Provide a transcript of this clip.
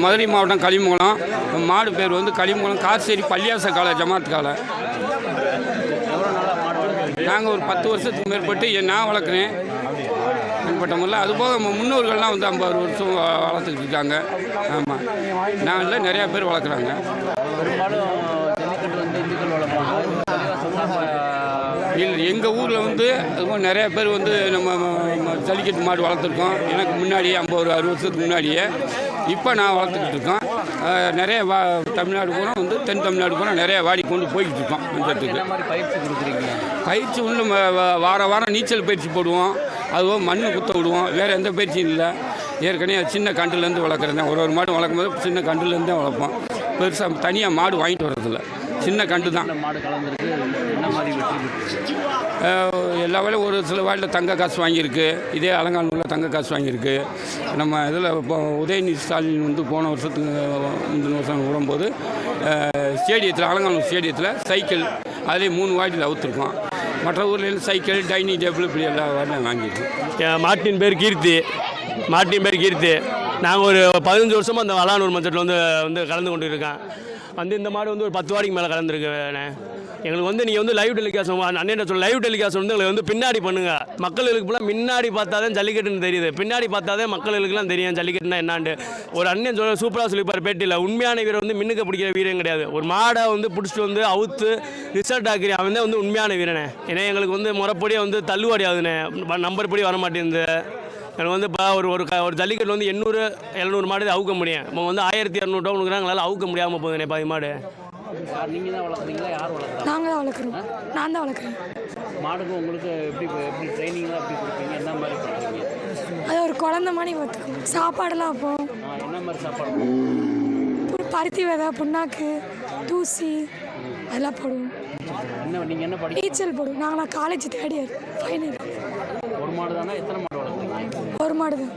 மதுரை மாவட்டம் களிமங்கலம். மாடு பேர் வந்து களிமங்கலம் காசேரி பள்ளியாச காலை ஜமாத் காலை. நாங்கள் ஒரு 10 வருஷத்துக்கு மேற்பட்டு நான் வளர்க்குறேன் மேற்பட்ட முறையில். அதுபோக முன்னோர்கள்லாம் வந்து 50 வருஷம் வளர்த்துக்கிட்டு இருக்காங்க. ஆமாம், நான் இல்லை நிறையா பேர் வளர்க்குறாங்க. இல்லை எங்கள் ஊரில் வந்து அதுபோல் நிறையா பேர் வந்து நம்ம ஜல்லிக்கட்டு மாடு வளர்த்துருக்கோம். எனக்கு முன்னாடியே 50-60 வருஷத்துக்கு முன்னாடியே. இப்போ நான் வளர்த்துக்கிட்டு இருக்கோம். நிறைய தமிழ்நாடு பூரா வந்து தென் தமிழ்நாடு பூரா நிறைய வாடி கொண்டு போய்கிட்டு இருக்கோம். மஞ்சத்துக்கு பயிற்சி ஒன்று வாரம் நீச்சல் பயிற்சி போடுவோம். அதுவும் மண் குத்த விடுவோம். வேறு எந்த பயிற்சியும் இல்லை. ஏற்கனவே சின்ன கண்டுலேருந்து வளர்க்குறேன். ஒரு மாடு வளர்க்கும் போது சின்ன கண்டுலேருந்து தான் வளர்ப்போம். பெருசாக தனியாக மாடு வாங்கிட்டு வர்றதில்ல, சின்ன கண்டு தான். எல்லா வேலையும் ஒரு சில வாட்டில் தங்க காசு வாங்கியிருக்கு. இதே அலங்காநல்லூரில் தங்க காசு வாங்கியிருக்கு. நம்ம இதில் இப்போ உதயநிதி ஸ்டாலின் வந்து போன வருஷத்துக்கு முந்தின வருஷம் விடும்போது ஸ்டேடியத்தில் அலங்காநல்லூர் ஸ்டேடியத்தில் சைக்கிள் அதிலே 3 வாட்டியில் அவுத்துருக்கோம். மற்ற ஊர்லேருந்து சைக்கிள் டைனிங் டேபிள் இப்படி எல்லா வாட்டிலும் வாங்கியிருக்கோம். மாட்டின் பேர் கீர்த்தி. நாங்கள் ஒரு 15 வருஷமாக அந்த வளானூர் மஞ்சட்டில் வந்து கலந்து கொண்டு இருக்கேன். இந்த மாடு வந்து ஒரு 10 வாடிக்கு மேலே கலந்துருக்குண்ணே. எங்களுக்கு வந்து நீங்கள் வந்து லைவ் டெலிகாஸ்ட் அண்ணன் சொல்ல லைவ் டெலிகாஸ்ட் வந்து எங்களுக்கு வந்து பின்னாடி பண்ணுங்கள். மக்களுக்கு ஃபுல்லாக முன்னாடி பார்த்தா தான் ஜல்லிக்கட்டுன்னு தெரியுது. பின்னாடி பார்த்தா தான் மக்களுக்குலாம் தெரியும் ஜல்லிக்கட்டுனா என்னான்ட்டு. ஒரு அண்ணன் சொல்ல சூப்பராக சொல்லிப்பார் பேட்டியில். உண்மையான வீரர் வந்து மின்னுக்கு பிடிக்கிற வீரன் கிடையாது. ஒரு மாடை வந்து பிடிச்சிட்டு வந்து அவுத்து ரிசல்ட் ஆக்குறேன், அவன் தான் வந்து உண்மையான வீரனே. ஏன்னா எங்களுக்கு வந்து முறைப்படியாக வந்து தள்ளுவாடி ஆகுதுண்ணே, நம்பர் படி வர மாட்டேங்குது. எனக்கு வந்து இப்போ ஒரு ஜல்லிக்கட்டு வந்து 800-700 மாடு அவுக்க முடியும். இப்போ வந்து 1200 உனக்கு எங்களால் அவுக்க முடியாமல் போகுதுண்ணே பாதி மாடு. நீங்கள் தான் வளர்க்குறீங்களா, யார் வளர்க்குறா? நாங்கள் தான் வளர்க்குறோம். நான் தான் வளர்க்குறேன். மாடுக்கு உங்களுக்கு எப்படி ட்ரைனிங்லாம் எப்படி கொடுப்பீங்க, என்ன மாதிரி பண்ணுறீங்க? அது ஒரு குழந்த மாதிரி பார்த்துக்கோங்க. சாப்பாடெல்லாம் வைப்போம். என்ன மாதிரி சாப்பாடு? பருத்தி விதை, புண்ணாக்கு, தூசி அதெல்லாம் போடுவோம். நீங்கள் என்ன படிக்க? நீச்சல் போடுவோம். நாங்கள் காலேஜ் 3rd இயர் ஃபைனல். ஒரு மாடு தானே? எத்தனை மாடு வளர்க்குறீங்க? ஒரு மாடு தான்.